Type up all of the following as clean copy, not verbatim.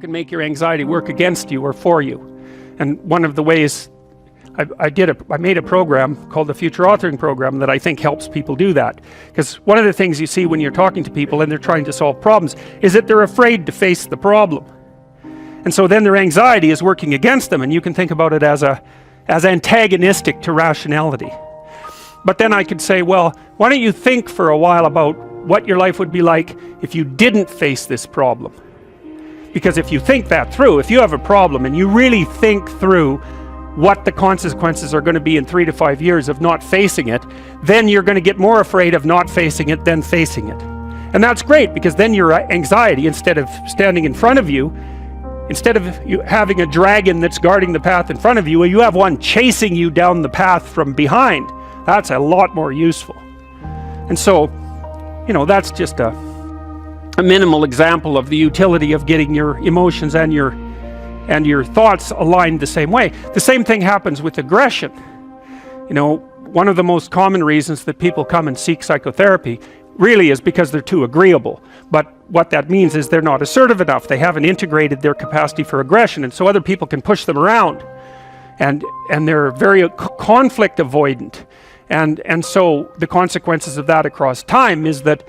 can make your anxiety work against you or for you. And one of the ways I made a program called the Future Authoring Program that I think helps people do that. Because one of the things you see when you're talking to people and they're trying to solve problems is that they're afraid to face the problem. And so then their anxiety is working against them, and you can think about it as antagonistic to rationality. But then I could say, well, why don't you think for a while about what your life would be like if you didn't face this problem? Because if you think that through, if you have a problem and you really think through what the consequences are going to be in 3 to 5 years of not facing it, then you're going to get more afraid of not facing it than facing it. And that's great, because then your anxiety, instead of standing in front of you, instead of you having a dragon that's guarding the path in front of you, you have one chasing you down the path from behind. That's a lot more useful. And so, that's just a minimal example of the utility of getting your emotions and your thoughts aligned the same way. The same thing happens with aggression. One of the most common reasons that people come and seek psychotherapy really is because they're too agreeable. But what that means is they're not assertive enough. They haven't integrated their capacity for aggression, and so other people can push them around. And they're very conflict avoidant. And so the consequences of that across time is that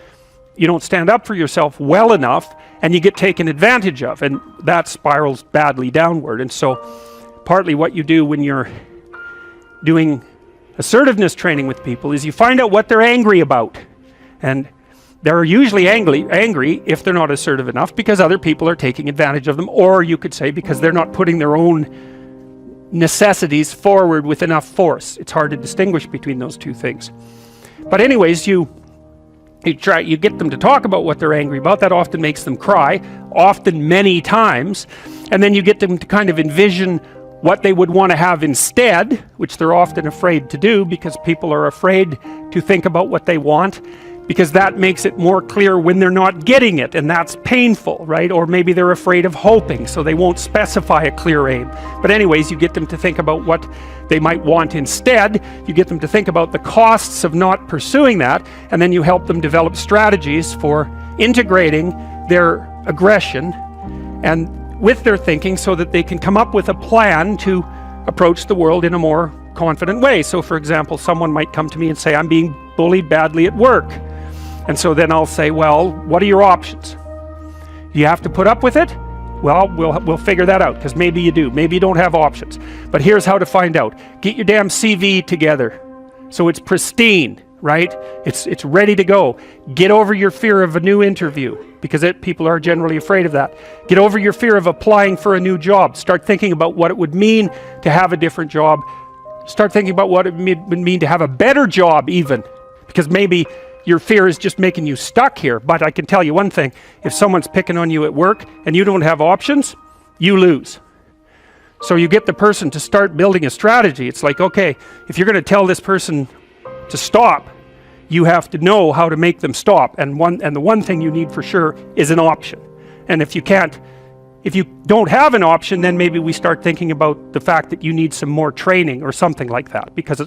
you don't stand up for yourself well enough, and you get taken advantage of, and that spirals badly downward. And so partly what you do when you're doing assertiveness training with people is you find out what they're angry about. And they're usually angry if they're not assertive enough because other people are taking advantage of them, or you could say because they're not putting their own necessities forward with enough force. It's hard to distinguish between those two things. But anyways, you get them to talk about what they're angry about. That often makes them cry, often many times. And then you get them to kind of envision what they would want to have instead, which they're often afraid to do because people are afraid to think about what they want, because that makes it more clear when they're not getting it, and that's painful, right? Or maybe they're afraid of hoping, so they won't specify a clear aim. But anyways, you get them to think about what they might want instead. You get them to think about the costs of not pursuing that, and then you help them develop strategies for integrating their aggression and with their thinking so that they can come up with a plan to approach the world in a more confident way. So for example, someone might come to me and say, I'm being bullied badly at work. And so then I'll say, well, what are your options? Do you have to put up with it? Well, we'll figure that out, because maybe you do. Maybe you don't have options. But here's how to find out. Get your damn CV together so it's pristine, right? It's ready to go. Get over your fear of a new interview, because people are generally afraid of that. Get over your fear of applying for a new job. Start thinking about what it would mean to have a different job. Start thinking about what it would mean to have a better job even, because maybe your fear is just making you stuck here. But I can tell you one thing, if someone's picking on you at work and you don't have options, you lose. So you get the person to start building a strategy. It's like, okay, if you're going to tell this person to stop, you have to know how to make them stop. And the one thing you need for sure is an option. And if you don't have an option, then maybe we start thinking about the fact that you need some more training or something like that, because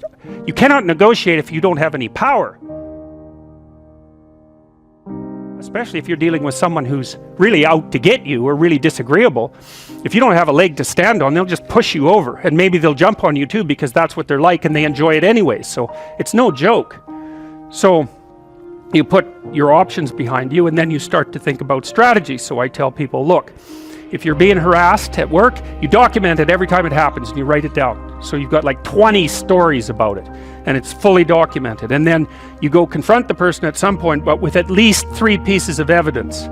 you cannot negotiate if you don't have any power. Especially if you're dealing with someone who's really out to get you or really disagreeable. If you don't have a leg to stand on, they'll just push you over, and maybe they'll jump on you too, because that's what they're like and they enjoy it anyway. So it's no joke. So you put your options behind you, and then you start to think about strategy. So I tell people, look, if you're being harassed at work, you document it every time it happens and you write it down. So you've got like 20 stories about it, and it's fully documented. And then you go confront the person at some point, but with at least 3 pieces of evidence.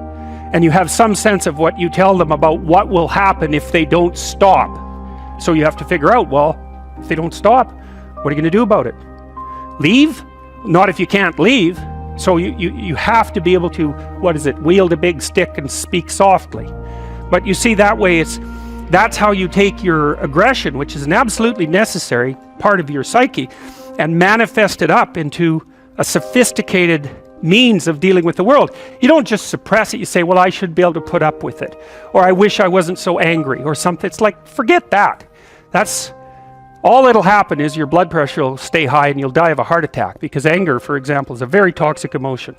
And you have some sense of what you tell them about what will happen if they don't stop. So you have to figure out, well, if they don't stop, what are you going to do about it? Leave? Not if you can't leave. So you have to be able to, wield a big stick and speak softly. But you see, that way that's how you take your aggression, which is an absolutely necessary part of your psyche, and manifest it up into a sophisticated means of dealing with the world. You don't just suppress it. You say, well, I should be able to put up with it, or I wish I wasn't so angry, or something. It's like, forget that. That's all that'll happen is your blood pressure will stay high and you'll die of a heart attack, because anger, for example, is a very toxic emotion.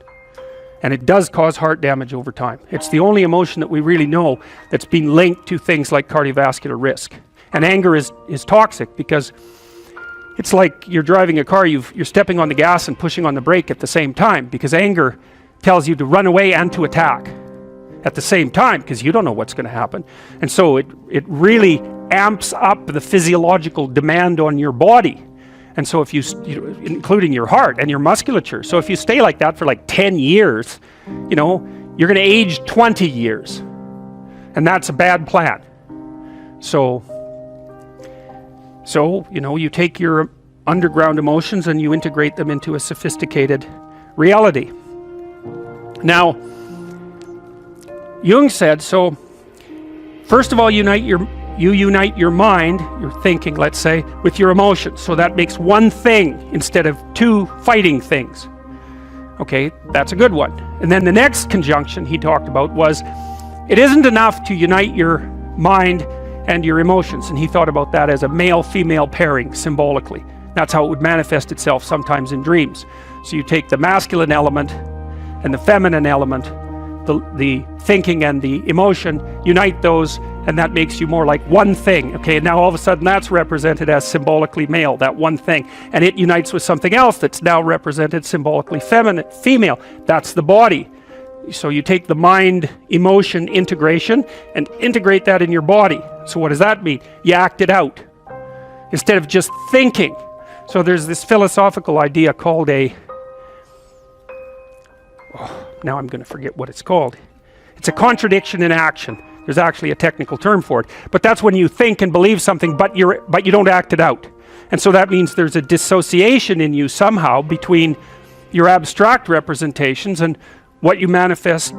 And it does cause heart damage over time. It's the only emotion that we really know that's been linked to things like cardiovascular risk. And anger is toxic because it's like you're driving a car, you're stepping on the gas and pushing on the brake at the same time, because anger tells you to run away and to attack at the same time, because you don't know what's going to happen. And so it really amps up the physiological demand on your body. And so if you including your heart and your musculature. So if you stay like that for like 10 years, you're going to age 20 years. And that's a bad plan. So you take your underground emotions and you integrate them into a sophisticated reality. Now, Jung said, so first of all, you unite your mind, your thinking, let's say, with your emotions. So that makes one thing instead of two fighting things. Okay, that's a good one. And then the next conjunction he talked about was, it isn't enough to unite your mind and your emotions. And he thought about that as a male-female pairing symbolically. That's how it would manifest itself sometimes in dreams. So you take the masculine element and the feminine element, the thinking and the emotion, unite those, and that makes you more like one thing. Okay, now all of a sudden that's represented as symbolically male, that one thing. And it unites with something else that's now represented symbolically female. That's the body. So you take the mind, emotion integration and integrate that in your body. So what does that mean? You act it out instead of just thinking. So there's this philosophical idea called now I'm going to forget what it's called. It's a contradiction in action. There's actually a technical term for it. But that's when you think and believe something, but you don't act it out. And so that means there's a dissociation in you somehow between your abstract representations and what you manifest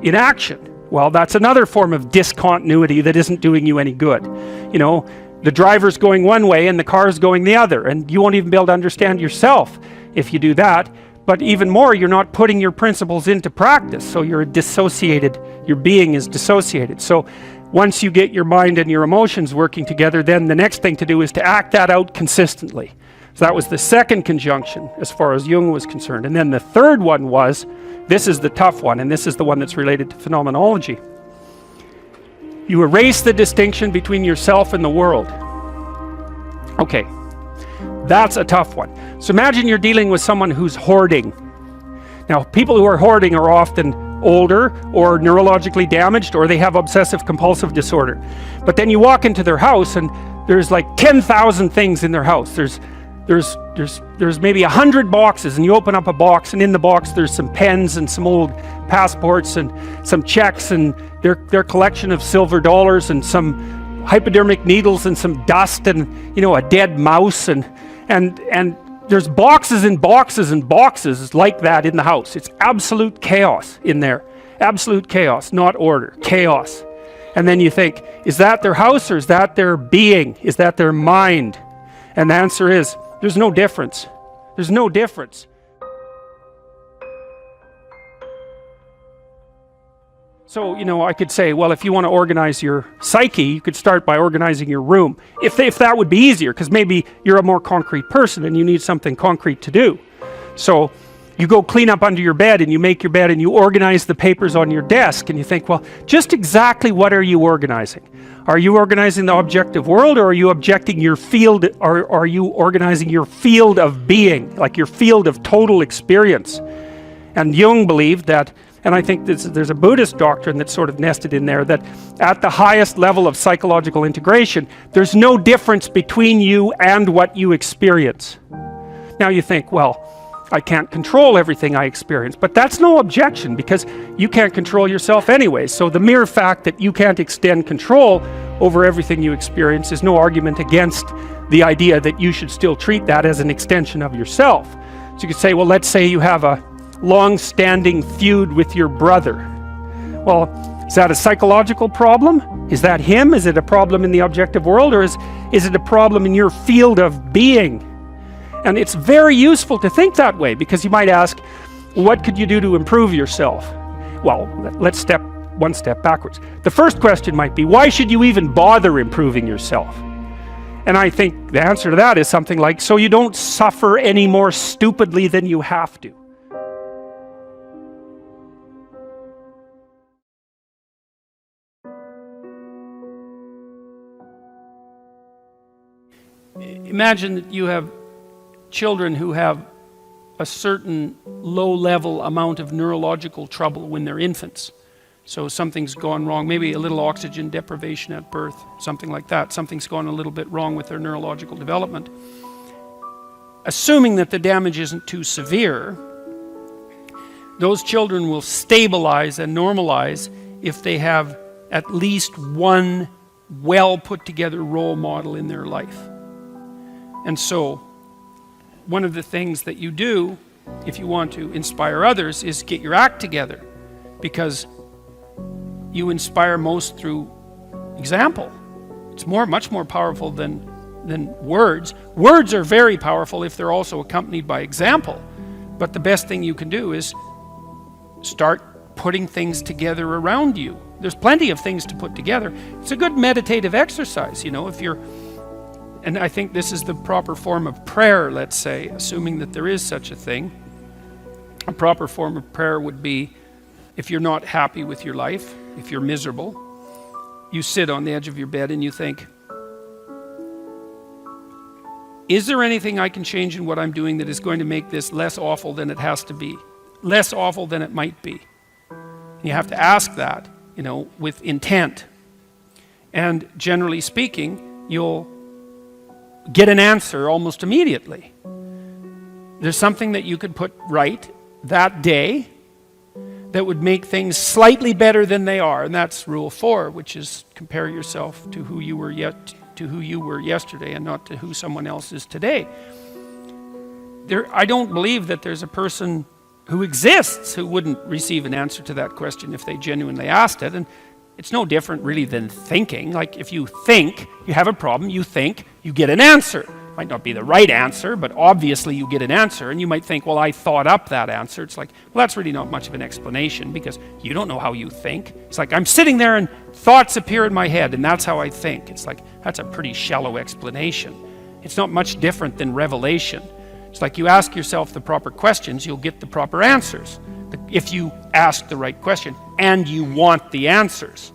in action. Well, that's another form of discontinuity that isn't doing you any good. The driver's going one way and the car's going the other, and you won't even be able to understand yourself if you do that. But even more, you're not putting your principles into practice, so your being is dissociated. So once you get your mind and your emotions working together, then the next thing to do is to act that out consistently. So that was the second conjunction as far as Jung was concerned. And then the third one was, this is the tough one, and this is the one that's related to phenomenology. You erase the distinction between yourself and the world. Okay, that's a tough one. So imagine you're dealing with someone who's hoarding. Now, people who are hoarding are often older or neurologically damaged, or they have obsessive compulsive disorder. But then you walk into their house and there's like 10,000 things in their house. There's maybe 100 boxes, and you open up a box, and in the box there's some pens and some old passports and some checks and their collection of silver dollars and some hypodermic needles and some dust and a dead mouse and there's boxes and boxes and boxes like that in the house. It's absolute chaos in there. Absolute chaos, not order, chaos. And then you think, is that their house or is that their being? Is that their mind? And the answer is, there's no difference. There's no difference. So, I could say, well, if you want to organize your psyche, you could start by organizing your room. If that would be easier, because maybe you're a more concrete person and you need something concrete to do. So you go clean up under your bed and you make your bed and you organize the papers on your desk, and you think, well, just exactly what are you organizing? Are you organizing the objective world, or are you objecting your field, or are you organizing your field of being, like your field of total experience? And Jung believed that, and I think there's a Buddhist doctrine that's sort of nested in there, that at the highest level of psychological integration, there's no difference between you and what you experience. Now you think, well, I can't control everything I experience, but that's no objection, because you can't control yourself anyway. So the mere fact that you can't extend control over everything you experience is no argument against the idea that you should still treat that as an extension of yourself. So you could say, well, let's say you have a long-standing feud with your brother. Well, is that a psychological problem? Is that him? Is it a problem in the objective world, or is it a problem in your field of being? And it's very useful to think that way, because you might ask, what could you do to improve yourself? Well, let's step one step backwards. The first question might be, why should you even bother improving yourself? And I think the answer to that is something like, so you don't suffer any more stupidly than you have to. imagine that you have children who have a certain low-level amount of neurological trouble when they're infants. So something's gone wrong, maybe a little oxygen deprivation at birth, something like that. Something's gone a little bit wrong with their neurological development. Assuming that the damage isn't too severe, those children will stabilize and normalize if they have at least one well put together role model in their life. And so, one of the things that you do if you want to inspire others is get your act together, because you inspire most through example. It's much more powerful than words. Words are very powerful if they're also accompanied by example. But the best thing you can do is start putting things together around you. There's plenty of things to put together. It's a good meditative exercise, if you're, and I think this is the proper form of prayer, let's say, assuming that there is such a thing. A proper form of prayer would be, if you're not happy with your life, if you're miserable, you sit on the edge of your bed and you think, is there anything I can change in what I'm doing that is going to make this less awful than it has to be? Less awful than it might be? You have to ask that, with intent. And generally speaking, you'll get an answer almost immediately. There's something that you could put right that day that would make things slightly better than they are, and that's rule 4, which is compare yourself to who you were yesterday and not to who someone else is today. I don't believe that there's a person who exists who wouldn't receive an answer to that question if they genuinely asked it. And it's no different really than thinking. Like if you think you have a problem, you think, you get an answer. Might not be the right answer, but obviously you get an answer. And you might think, well, I thought up that answer. It's like, well, that's really not much of an explanation because you don't know how you think. It's like I'm sitting there and thoughts appear in my head and that's how I think. It's like, that's a pretty shallow explanation. It's not much different than revelation. It's like you ask yourself the proper questions, you'll get the proper answers. If you ask the right question and you want the answers.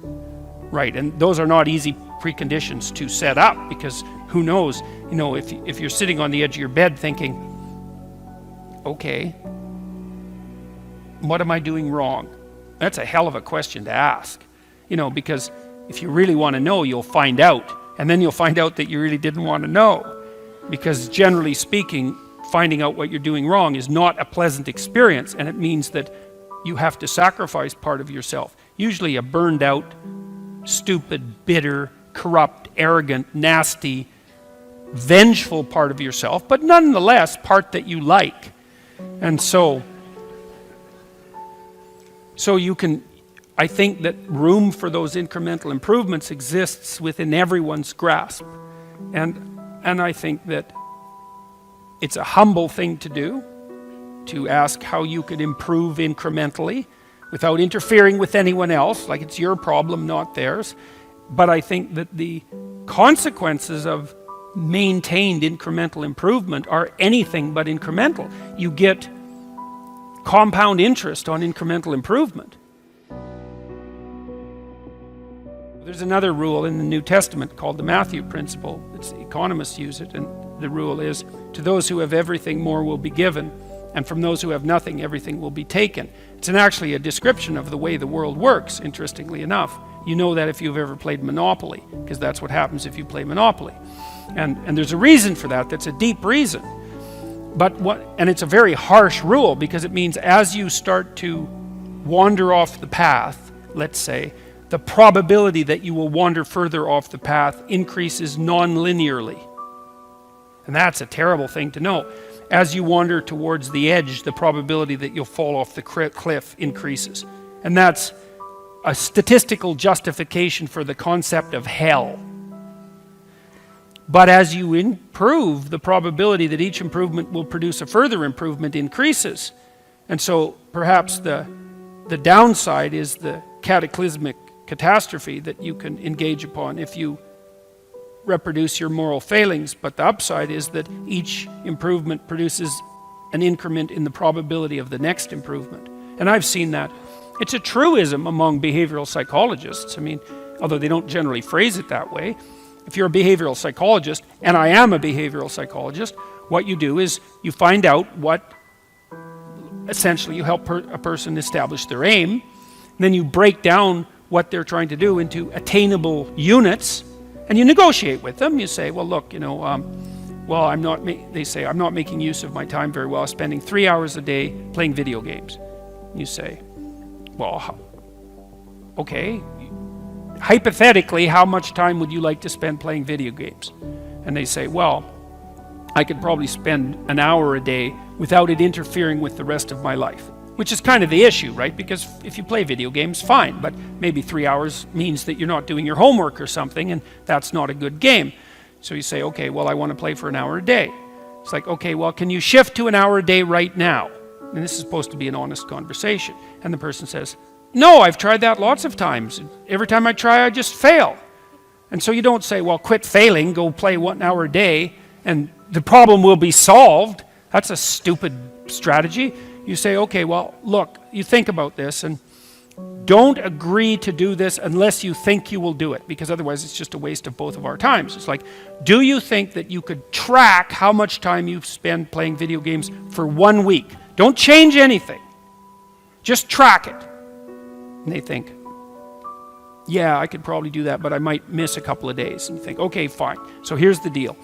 Right, and those are not easy preconditions to set up because who knows, if you're sitting on the edge of your bed thinking, okay, what am I doing wrong? That's a hell of a question to ask. Because if you really want to know, you'll find out. And then you'll find out that you really didn't want to know. Because generally speaking, finding out what you're doing wrong is not a pleasant experience, and it means that you have to sacrifice part of yourself. Usually a burned out, stupid, bitter, corrupt, arrogant, nasty, vengeful part of yourself, but nonetheless part that you like. And so you can, I think that room for those incremental improvements exists within everyone's grasp. And I think that it's a humble thing to do, to ask how you could improve incrementally without interfering with anyone else, like it's your problem, not theirs. But I think that the consequences of maintained incremental improvement are anything but incremental. You get compound interest on incremental improvement. There's another rule in the New Testament called the Matthew Principle. Economists use it, and the rule is, to those who have everything, more will be given, and from those who have nothing, everything will be taken. It's actually a description of the way the world works, interestingly enough. You know that if you've ever played Monopoly, because that's what happens if you play Monopoly. And there's a reason for that, that's a deep reason. And it's a very harsh rule, because it means as you start to wander off the path, let's say, the probability that you will wander further off the path increases non-linearly. And that's a terrible thing to know. As you wander towards the edge, the probability that you'll fall off the cliff increases. And that's a statistical justification for the concept of hell. But as you improve, the probability that each improvement will produce a further improvement increases. And so perhaps the downside is the cataclysmic catastrophe that you can engage upon if you reproduce your moral failings, but the upside is that each improvement produces an increment in the probability of the next improvement. And I've seen that. It's a truism among behavioral psychologists. Although they don't generally phrase it that way, if you're a behavioral psychologist, and I am a behavioral psychologist, what you do is you find out what, essentially you help a person establish their aim, and then you break down what they're trying to do into attainable units, and you negotiate with them. You say, well, look, well, they say, I'm not making use of my time very well, spending 3 hours a day playing video games. You say, well, okay, hypothetically, how much time would you like to spend playing video games? And they say, well, I could probably spend an hour a day without it interfering with the rest of my life. Which is kind of the issue, right? Because if you play video games, fine, but maybe 3 hours means that you're not doing your homework or something, and that's not a good game. So you say, okay, well, I want to play for an hour a day. It's like, okay, well, can you shift to an hour a day right now? And this is supposed to be an honest conversation. And the person says, no, I've tried that lots of times. Every time I try, I just fail. And so you don't say, well, quit failing, go play 1 hour a day, and the problem will be solved. That's a stupid strategy. You say, okay, well, look, you think about this, and don't agree to do this unless you think you will do it, because otherwise it's just a waste of both of our times. It's like, do you think that you could track how much time you spend playing video games for 1 week? Don't change anything. Just track it. And they think, yeah, I could probably do that, but I might miss a couple of days. And you think, okay, fine. So here's the deal.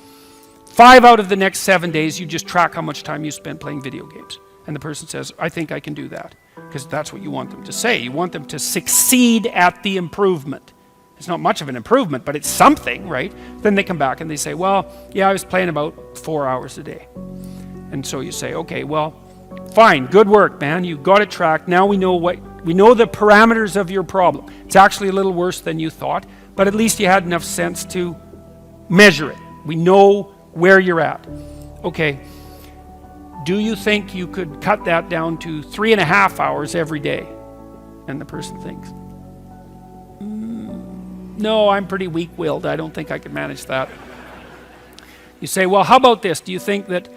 5 out of the next 7 days, you just track how much time you spend playing video games. And the person says, I think I can do that. Because that's what you want them to say. You want them to succeed at the improvement. It's not much of an improvement, but it's something, right? Then they come back and they say, well, yeah, I was playing about 4 hours a day. And so you say, okay, well, fine, good work, man. You got it tracked. Now we know the parameters of your problem. It's actually a little worse than you thought, but at least you had enough sense to measure it. We know where you're at. Okay. Do you think you could cut that down to 3.5 hours every day? And the person thinks, no, I'm pretty weak-willed. I don't think I could manage that. You say, well, how about this? Do you think that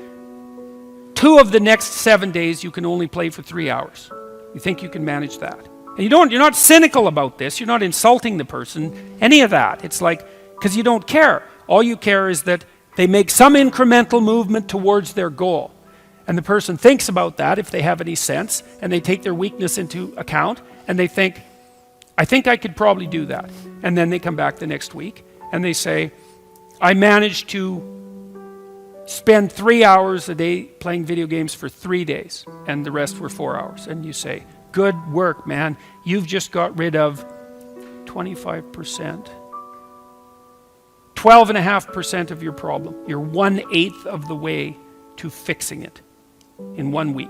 2 of the next 7 days you can only play for 3 hours? You think you can manage that? And you're not cynical about this. You're not insulting the person, any of that. It's like, because you don't care. All you care is that they make some incremental movement towards their goal. And the person thinks about that, if they have any sense, and they take their weakness into account, and they think, I think I could probably do that. And then they come back the next week, and they say, I managed to spend 3 hours a day playing video games for 3 days, and the rest were 4 hours. And you say, good work, man. You've just got rid of 25%. 12.5% of your problem. You're 1/8 of the way to fixing it in 1 week.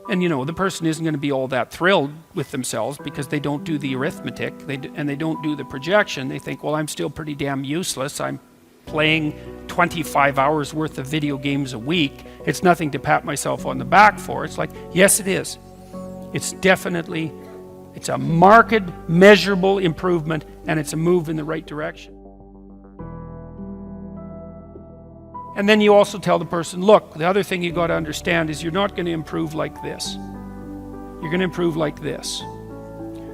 And the person isn't going to be all that thrilled with themselves because they don't do the arithmetic and they don't do the projection. They think, well, I'm still pretty damn useless. I'm playing 25 hours worth of video games a week. It's nothing to pat myself on the back for. It's like, yes, it is. It's a marked, measurable improvement, and it's a move in the right direction. And then you also tell the person, look, the other thing you got to understand is you're not going to improve like this. You're going to improve like this.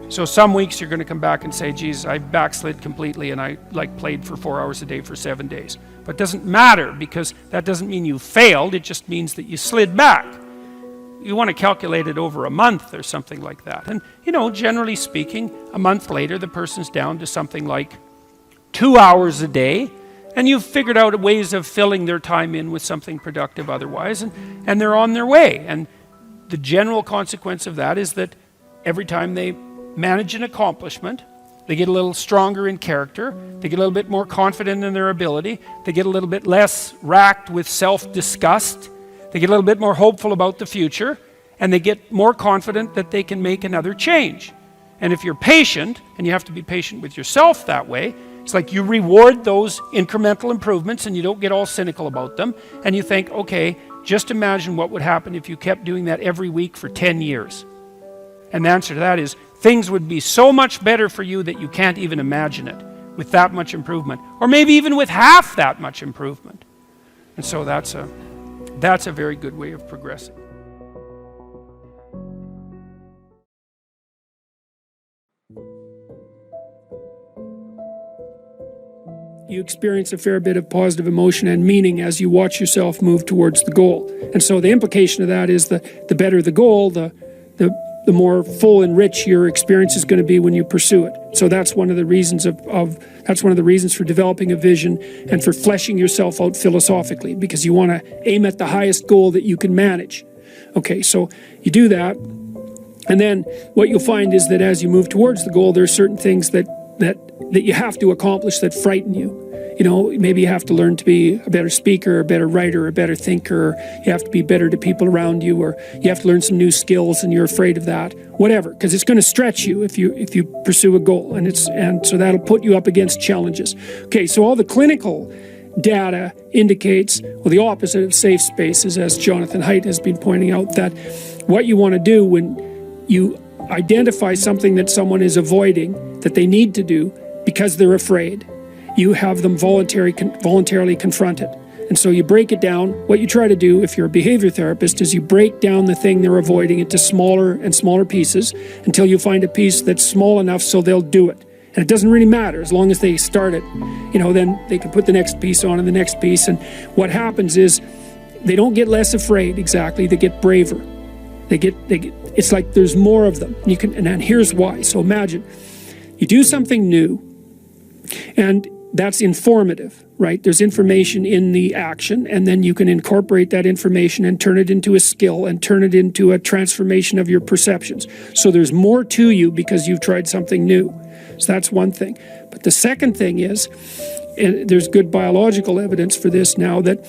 So some weeks you're going to come back and say, geez, I backslid completely and I played for 4 hours a day for 7 days. But it doesn't matter, because that doesn't mean you failed. It just means that you slid back. You want to calculate it over a month or something like that. And, generally speaking, a month later, the person's down to something like 2 hours a day. And you've figured out ways of filling their time in with something productive otherwise, and they're on their way. And the general consequence of that is that every time they manage an accomplishment, they get a little stronger in character, they get a little bit more confident in their ability, they get a little bit less racked with self-disgust, they get a little bit more hopeful about the future, and they get more confident that they can make another change. And if you're patient, and you have to be patient with yourself that way, it's like you reward those incremental improvements and you don't get all cynical about them. And you think, okay, just imagine what would happen if you kept doing that every week for 10 years. And the answer to that is, things would be so much better for you that you can't even imagine it with that much improvement. Or maybe even with half that much improvement. And so that's a very good way of progressing. you experience a fair bit of positive emotion and meaning as you watch yourself move towards the goal. And so the implication of that is the better the goal, the more full and rich your experience is going to be when you pursue it. So that's one of the reasons that's one of the reasons for developing a vision and for fleshing yourself out philosophically, because you want to aim at the highest goal that you can manage. Okay, so you do that, and then what you'll find is that as you move towards the goal, there are certain things that you have to accomplish that frighten you. You know, maybe you have to learn to be a better speaker, a better writer, a better thinker, or you have to be better to people around you, or you have to learn some new skills and you're afraid of that. Whatever, because it's going to stretch you if you pursue a goal, and so that'll put you up against challenges. Okay, so all the clinical data indicates, well, the opposite of safe spaces, as Jonathan Haidt has been pointing out, that what you want to do when you identify something that someone is avoiding, that they need to do because they're afraid, you have them voluntarily confront it. And so you break it down. What you try to do if you're a behavior therapist is you break down the thing they're avoiding into smaller and smaller pieces until you find a piece that's small enough so they'll do it. And it doesn't really matter as long as they start it. You know, then they can put the next piece on and the next piece. And what happens is they don't get less afraid exactly, they get braver. They get it's like there's more of them. And here's why. So imagine you do something new, and that's informative, right? There's information in the action, and then you can incorporate that information and turn it into a skill and turn it into a transformation of your perceptions. So there's more to you because you've tried something new. So that's one thing. But the second thing is, and there's good biological evidence for this now, that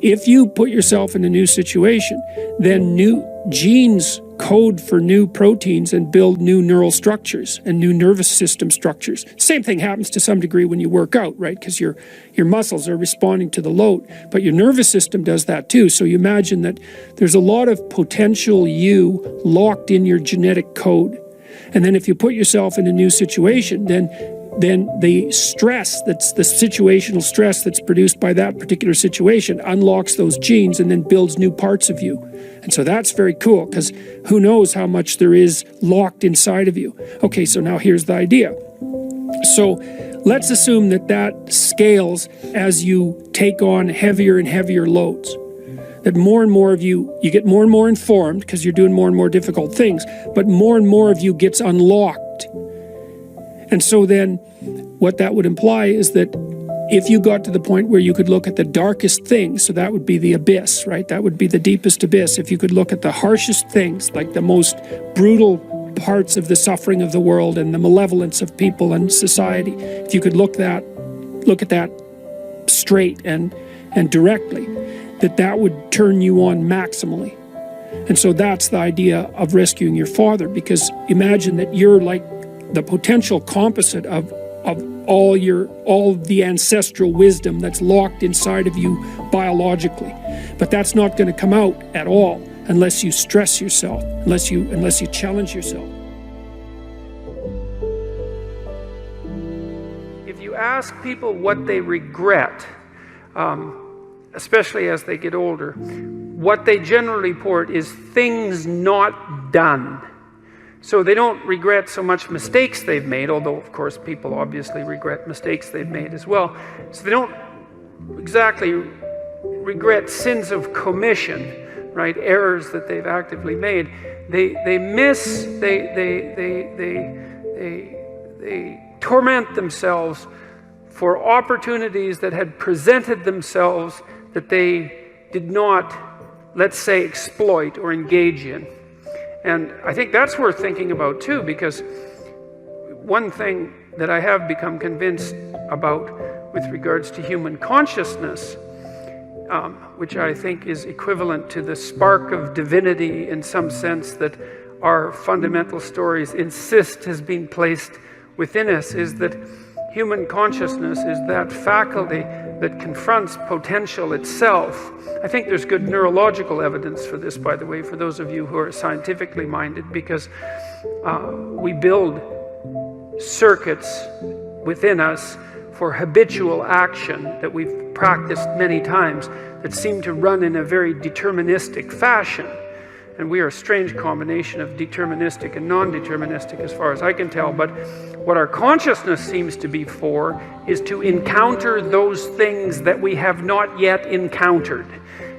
if you put yourself in a new situation, then new genes code for new proteins and build new neural structures and new nervous system structures. Same thing happens to some degree when you work out, right? Because your muscles are responding to the load, but your nervous system does that too. So you imagine that there's a lot of potential you locked in your genetic code. And then if you put yourself in a new situation, then the stress, that's the situational stress that's produced by that particular situation, unlocks those genes and then builds new parts of you. And so that's very cool, because who knows how much there is locked inside of you. Okay, so now here's the idea. So let's assume that scales as you take on heavier and heavier loads. That more and more of you get more and more informed because you're doing more and more difficult things, but more and more of you gets unlocked. And so then what that would imply is that if you got to the point where you could look at the darkest things, so that would be the abyss, right? That would be the deepest abyss. If you could look at the harshest things, like the most brutal parts of the suffering of the world and the malevolence of people and society, if you could look at that straight and directly, that would turn you on maximally. And so that's the idea of rescuing your father, because imagine that you're like the potential composite of all the ancestral wisdom that's locked inside of you biologically. But that's not going to come out at all unless you stress yourself, unless you challenge yourself. If you ask people what they regret, especially as they get older, what they generally report is things not done. So they don't regret so much mistakes they've made, although of course people obviously regret mistakes they've made as well. So they don't exactly regret sins of commission, right? Errors that they've actively made. They torment themselves for opportunities that had presented themselves that they did not, let's say, exploit or engage in. And I think that's worth thinking about too, because one thing that I have become convinced about with regards to human consciousness, which I think is equivalent to the spark of divinity in some sense that our fundamental stories insist has been placed within us, is that human consciousness is that faculty that confronts potential itself. I think there's good neurological evidence for this, by the way, for those of you who are scientifically minded, because we build circuits within us for habitual action that we've practiced many times that seem to run in a very deterministic fashion. and we are a strange combination of deterministic and non-deterministic as far as I can tell, but what our consciousness seems to be for is to encounter those things that we have not yet encountered.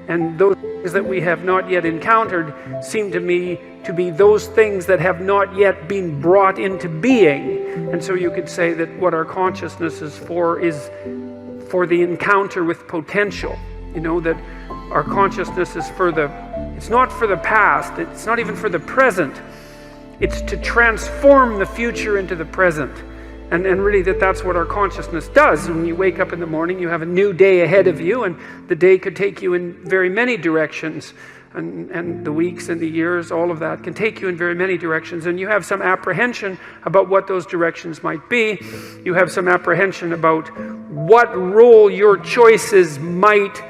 And those things that we have not yet encountered seem to me to be those things that have not yet been brought into being. And so you could say that what our consciousness is for the encounter with potential. You know, that our consciousness is it's not for the past, it's not even for the present. It's to transform the future into the present. And really that's what our consciousness does. When you wake up in the morning, you have a new day ahead of you, and the day could take you in very many directions. And the weeks and the years, all of that can take you in very many directions. And you have some apprehension about what those directions might be. You have some apprehension about what role your choices might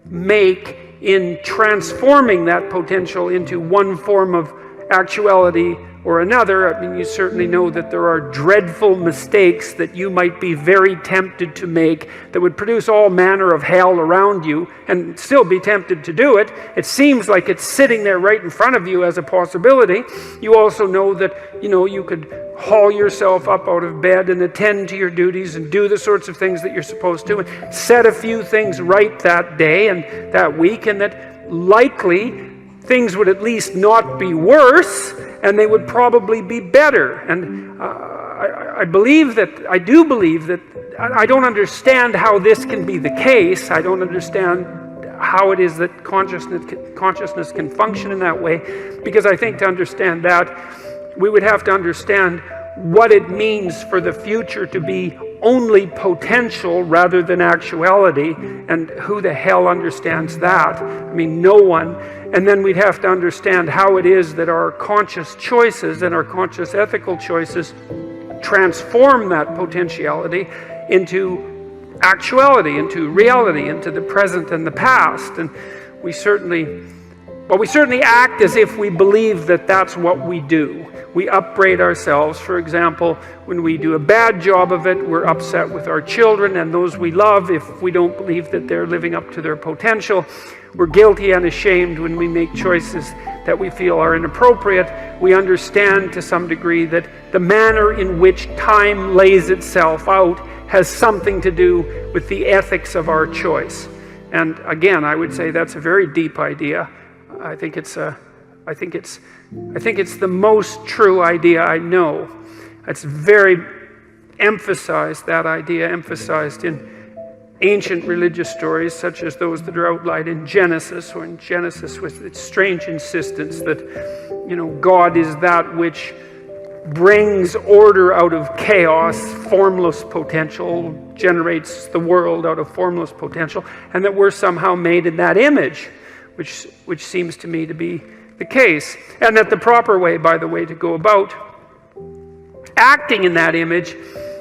make in transforming that potential into one form of actuality or another. I mean, you certainly know that there are dreadful mistakes that you might be very tempted to make that would produce all manner of hell around you and still be tempted to do it. It seems like it's sitting there right in front of you as a possibility. You also know that, you could haul yourself up out of bed and attend to your duties and do the sorts of things that you're supposed to and set a few things right that day and that week, and that likely things would at least not be worse, and they would probably be better. And I do believe that I don't understand how this can be the case. I don't understand how it is that consciousness can function in that way, because I think to understand that, we would have to understand what it means for the future to be only potential rather than actuality, and who the hell understands that? I mean, no one. And then we'd have to understand how it is that our conscious choices and our conscious ethical choices transform that potentiality into actuality, into reality, into the present and the past. And we certainly act as if we believe that that's what we do. We upbraid ourselves. For example, when we do a bad job of it, we're upset with our children and those we love if we don't believe that they're living up to their potential. We're guilty and ashamed when we make choices that we feel are inappropriate. We understand to some degree that the manner in which time lays itself out has something to do with the ethics of our choice. And again, I would say that's a very deep idea. I think it's the most true idea I know. It's very emphasized, that idea emphasized in ancient religious stories such as those that are outlined in Genesis, or in Genesis with its strange insistence that, God is that which brings order out of chaos, formless potential, generates the world out of formless potential, and that we're somehow made in that image, which seems to me to be the case. And that the proper way, by the way, to go about acting in that image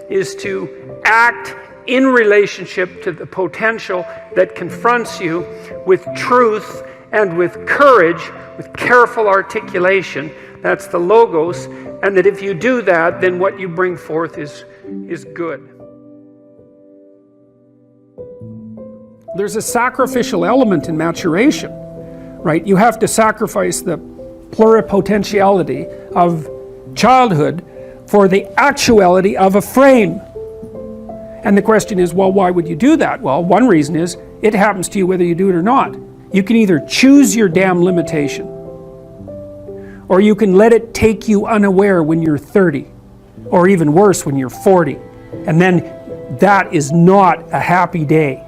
is to act in relationship to the potential that confronts you with truth and with courage, with careful articulation. That's the logos. And that if you do that, then what you bring forth is good. There's a sacrificial element in maturation, right? You have to sacrifice the pluripotentiality of childhood for the actuality of a frame. And the question is, well, why would you do that? Well, one reason is it happens to you whether you do it or not. You can either choose your damn limitation, or you can let it take you unaware when you're 30, or even worse, when you're 40. And then that is not a happy day.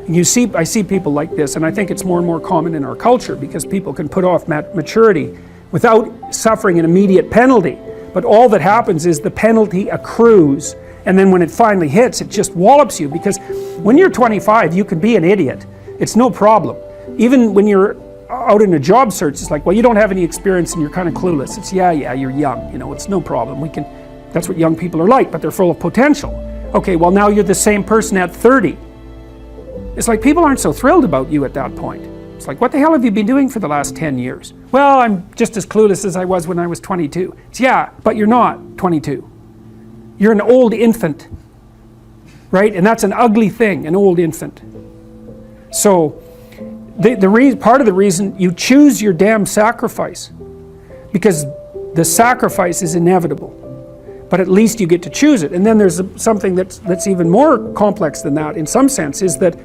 And I see people like this, and I think it's more and more common in our culture because people can put off maturity without suffering an immediate penalty. But all that happens is the penalty accrues, and then when it finally hits, it just wallops you, because when you're 25, you can be an idiot. It's no problem. Even when you're out in a job search, it's like, well, you don't have any experience and you're kind of clueless. It's, yeah, you're young, it's no problem. That's what young people are like, but they're full of potential. Okay, well, now you're the same person at 30. It's like people aren't so thrilled about you at that point. It's like, what the hell have you been doing for the last 10 years? Well, I'm just as clueless as I was when I was 22. It's, yeah, but you're not 22. You're an old infant, right? And that's an ugly thing, an old infant. So part of the reason you choose your damn sacrifice, because the sacrifice is inevitable, but at least you get to choose it. And then there's something that's even more complex than that in some sense, is that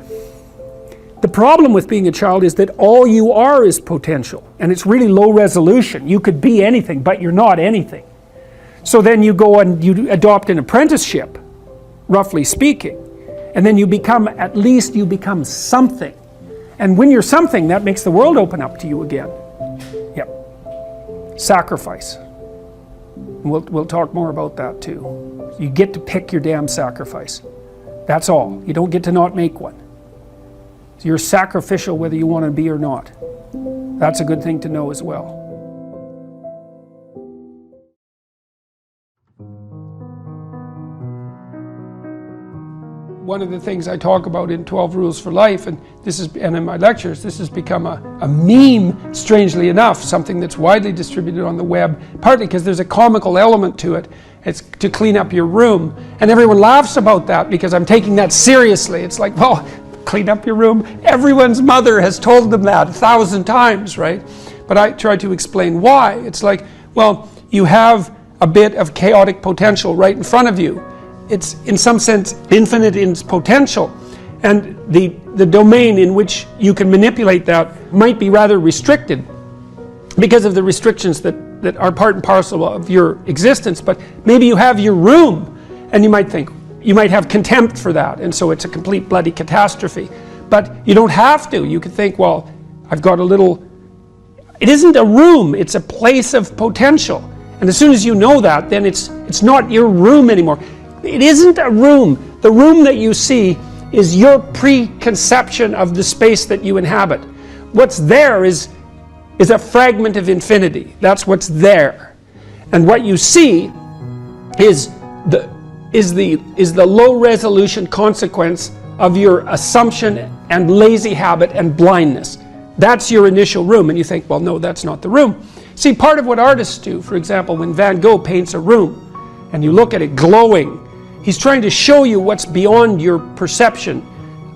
the problem with being a child is that all you are is potential, and it's really low resolution. You could be anything, but you're not anything. So then you go and you adopt an apprenticeship, roughly speaking, and then you become something. And when you're something, that makes the world open up to you again. Yep. Sacrifice. We'll talk more about that too. You get to pick your damn sacrifice. That's all. You don't get to not make one. So you're sacrificial whether you want to be or not. That's a good thing to know as well. One of the things I talk about in 12 Rules for Life, and in my lectures, this has become a meme, strangely enough, something that's widely distributed on the web, partly because there's a comical element to it. It's to clean up your room. And everyone laughs about that because I'm taking that seriously. It's like, well, clean up your room. Everyone's mother has told them that 1,000 times, right? But I try to explain why. It's like, well, you have a bit of chaotic potential right in front of you. It's in some sense infinite in its potential, and the domain in which you can manipulate that might be rather restricted because of the restrictions that are part and parcel of your existence. But maybe you have your room, and you might have contempt for that, and so it's a complete bloody catastrophe. But you don't have to. You could think, well, I've got a little. It isn't a room, it's a place of potential. And as soon as you know that, then it's not your room anymore. It isn't a room. The room that you see is your preconception of the space that you inhabit. What's there is a fragment of infinity. That's what's there. And what you see is the low resolution consequence of your assumption and lazy habit and blindness. That's your initial room, and you think, well, no, that's not the room. See, part of what artists do, for example, when Van Gogh paints a room and you look at it glowing, he's trying to show you what's beyond your perception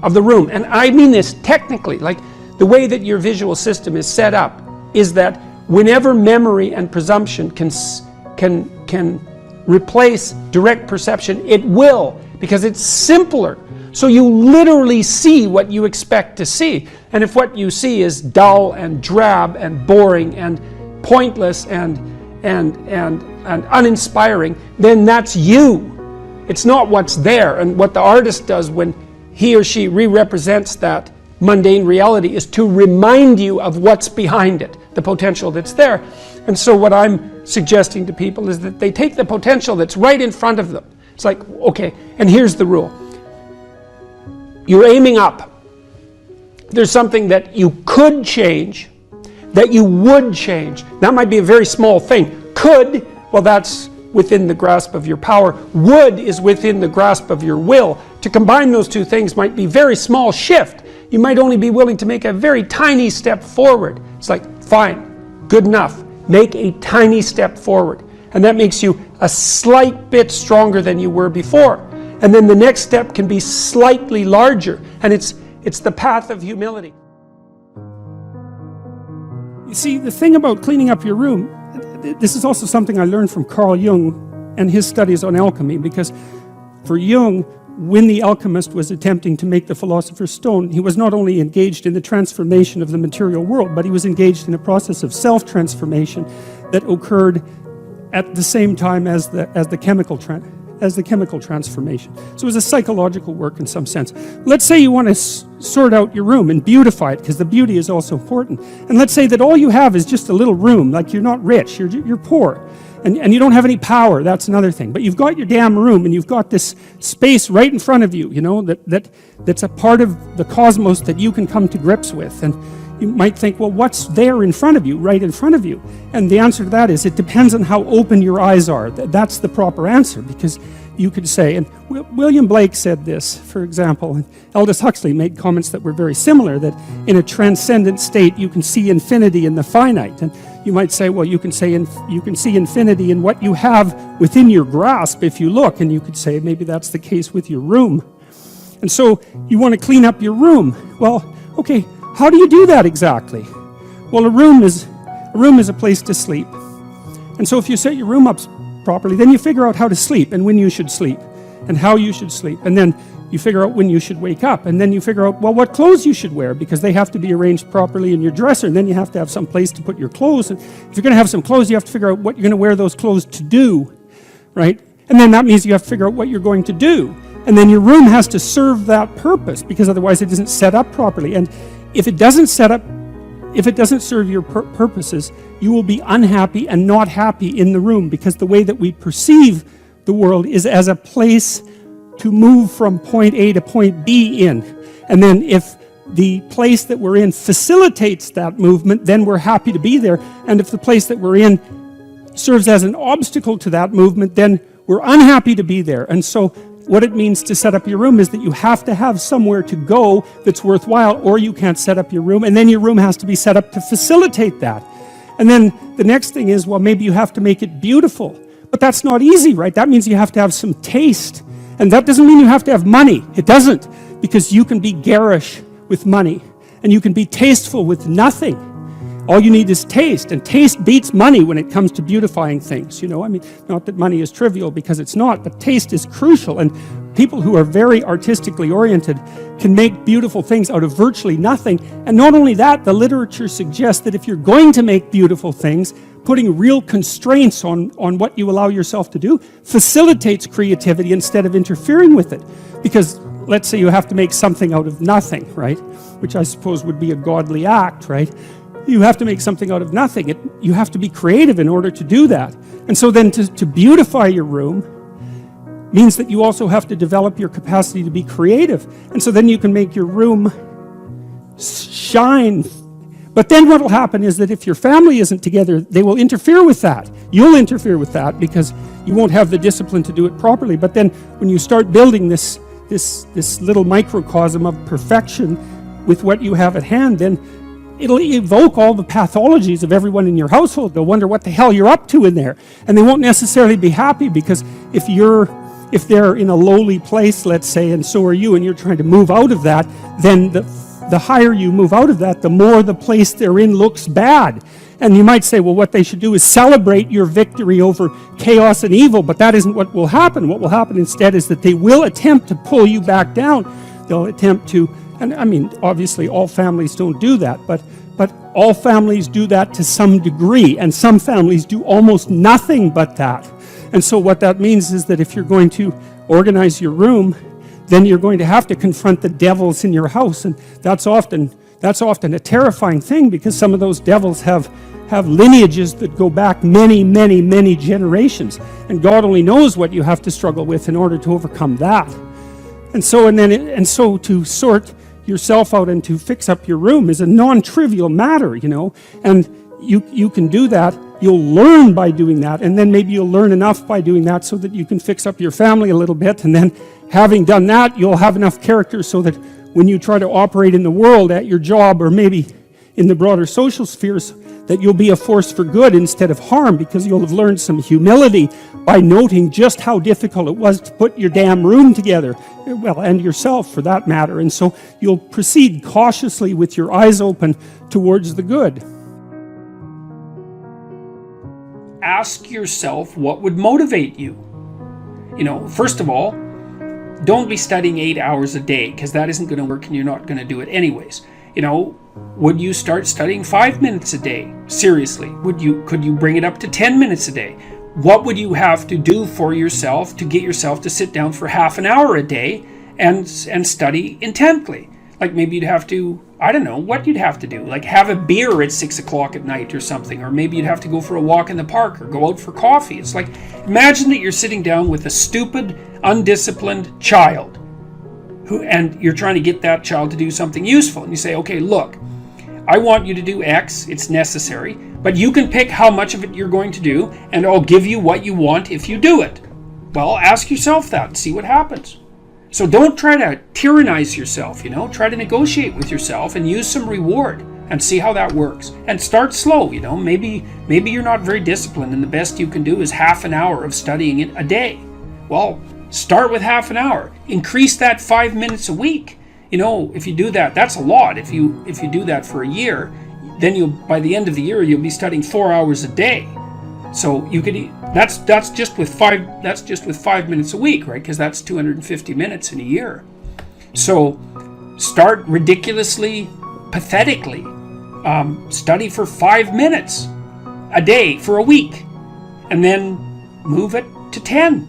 of the room. And I mean this technically, like the way that your visual system is set up is that whenever memory and presumption can replace direct perception, it will, because it's simpler. So you literally see what you expect to see. And if what you see is dull and drab and boring and pointless and uninspiring, then that's you. It's not what's there. And what the artist does when he or she re-represents that mundane reality is to remind you of what's behind it, the potential that's there. And so what I'm suggesting to people is that they take the potential that's right in front of them. It's like, okay, and here's the rule. You're aiming up. There's something that you could change, that you would change. That might be a very small thing. Could, well, that's within the grasp of your power. Would is within the grasp of your will. To combine those two things might be a very small shift. You might only be willing to make a very tiny step forward. It's like, fine, good enough. Make a tiny step forward. And that makes you a slight bit stronger than you were before. And then the next step can be slightly larger. And it's the path of humility. You see, the thing about cleaning up your room, this is also something I learned from Carl Jung and his studies on alchemy, because for Jung, when the alchemist was attempting to make the philosopher's stone, he was not only engaged in the transformation of the material world, but he was engaged in a process of self-transformation that occurred at the same time as the chemical transformation. So it was a psychological work in some sense. Let's say you want to sort out your room and beautify it, because the beauty is also important. And let's say that all you have is just a little room, like you're not rich, you're poor, and you don't have any power. That's another thing. But you've got your damn room, and you've got this space right in front of you, you know, that's a part of the cosmos that you can come to grips with. And you might think, well, what's there in front of you, right in front of you? And the answer to that is, it depends on how open your eyes are. That's the proper answer, because you could say, and William Blake said this, for example, and Aldous Huxley made comments that were very similar, that in a transcendent state you can see infinity in the finite. And you might say, well, you can see infinity in what you have within your grasp if you look, and you could say maybe that's the case with your room. And so you want to clean up your room. Well, okay, how do you do that exactly? Well, a room is a place to sleep. And so if you set your room up properly, then you figure out how to sleep and when you should sleep and how you should sleep. And then you figure out when you should wake up. And then you figure out, well, what clothes you should wear, because they have to be arranged properly in your dresser. And then you have to have some place to put your clothes. And if you're going to have some clothes, you have to figure out what you're going to wear those clothes to do, right? And then that means you have to figure out what you're going to do. And then your room has to serve that purpose, because otherwise it isn't set up properly. And if it doesn't serve your purposes, you will be unhappy and not happy in the room, because the way that we perceive the world is as a place to move from point A to point B in. And then if the place that we're in facilitates that movement, then we're happy to be there. And if the place that we're in serves as an obstacle to that movement, then we're unhappy to be there. And so what it means to set up your room is that you have to have somewhere to go that's worthwhile, or you can't set up your room. And then your room has to be set up to facilitate that. And then the next thing is, well, maybe you have to make it beautiful. But that's not easy, right? That means you have to have some taste. And that doesn't mean you have to have money. It doesn't. Because you can be garish with money. And you can be tasteful with nothing. All you need is taste. And taste beats money when it comes to beautifying things. You know, I mean, not that money is trivial, because it's not. But taste is crucial. And people who are very artistically oriented can make beautiful things out of virtually nothing. And not only that, the literature suggests that if you're going to make beautiful things, putting real constraints on what you allow yourself to do facilitates creativity instead of interfering with it. Because let's say you have to make something out of nothing, right? Which I suppose would be a godly act, right? You have to make something out of nothing. You have to be creative in order to do that. And so then to beautify your room means that you also have to develop your capacity to be creative. And so then you can make your room shine. But then what will happen is that if your family isn't together, they will interfere with that. You'll interfere with that because you won't have the discipline to do it properly. But then when you start building this little microcosm of perfection with what you have at hand, then it'll evoke all the pathologies of everyone in your household. They'll wonder what the hell you're up to in there. And they won't necessarily be happy, because if they're in a lowly place, let's say, and so are you, and you're trying to move out of that, then the higher you move out of that, the more the place they're in looks bad. And you might say, well, what they should do is celebrate your victory over chaos and evil, but that isn't what will happen. What will happen instead is that they will attempt to pull you back down. They'll attempt to, and I mean, obviously all families don't do that, but all families do that to some degree, and some families do almost nothing but that. And so what that means is that if you're going to organize your room, then you're going to have to confront the devils in your house. And that's often a terrifying thing, because some of those devils have lineages that go back many, many, many generations. And God only knows what you have to struggle with in order to overcome that. And so to sort yourself out and to fix up your room is a non-trivial matter, you know. And you can do that. You'll learn by doing that, and then maybe you'll learn enough by doing that so that you can fix up your family a little bit, and then having done that, you'll have enough character so that when you try to operate in the world at your job, or maybe in the broader social spheres, that you'll be a force for good instead of harm, because you'll have learned some humility by noting just how difficult it was to put your damn room together, well, and yourself for that matter. And so you'll proceed cautiously with your eyes open towards the good. Ask yourself what would motivate you. You know, first of all, don't be studying 8 hours a day, because that isn't going to work and you're not going to do it anyways. You know, would you start studying 5 minutes a day? Seriously, could you bring it up to 10 minutes a day? What would you have to do for yourself to get yourself to sit down for half an hour a day and study intently? Like maybe you'd have to, I don't know what you'd have to do, like have a beer at 6 o'clock at night or something, or maybe you'd have to go for a walk in the park or go out for coffee. It's like, imagine that you're sitting down with a stupid, undisciplined child, and you're trying to get that child to do something useful. And you say, okay, look, I want you to do X, it's necessary, but you can pick how much of it you're going to do, and I'll give you what you want if you do it. Well, ask yourself that and see what happens. So don't try to tyrannize yourself, you know, try to negotiate with yourself and use some reward and see how that works. And start slow, you know, maybe you're not very disciplined and the best you can do is half an hour of studying it a day. Well, start with half an hour. Increase that 5 minutes a week. you know, if you do that, that's a lot. If you do that for a year, then you'll, by the end of the year, you'll be studying 4 hours a day. So you could, that's just with 5 minutes a week, right? Because that's 250 minutes in a year. So start ridiculously, pathetically. Study for 5 minutes a day for a week, and then move it to 10.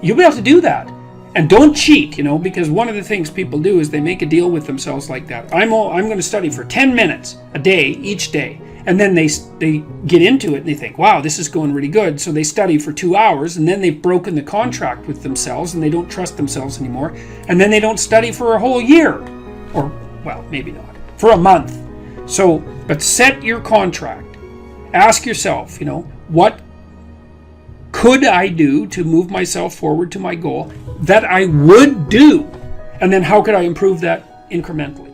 You'll be able to do that. And don't cheat, you know, because one of the things people do is they make a deal with themselves like that. I'm going to study for 10 minutes a day, each day. And then they get into it and they think, wow, this is going really good. So they study for 2 hours, and then they've broken the contract with themselves and they don't trust themselves anymore. And then they don't study for a whole year, or, well, maybe not, for a month. So, but set your contract. Ask yourself, you know, what could I do to move myself forward to my goal that I would do? And then how could I improve that incrementally?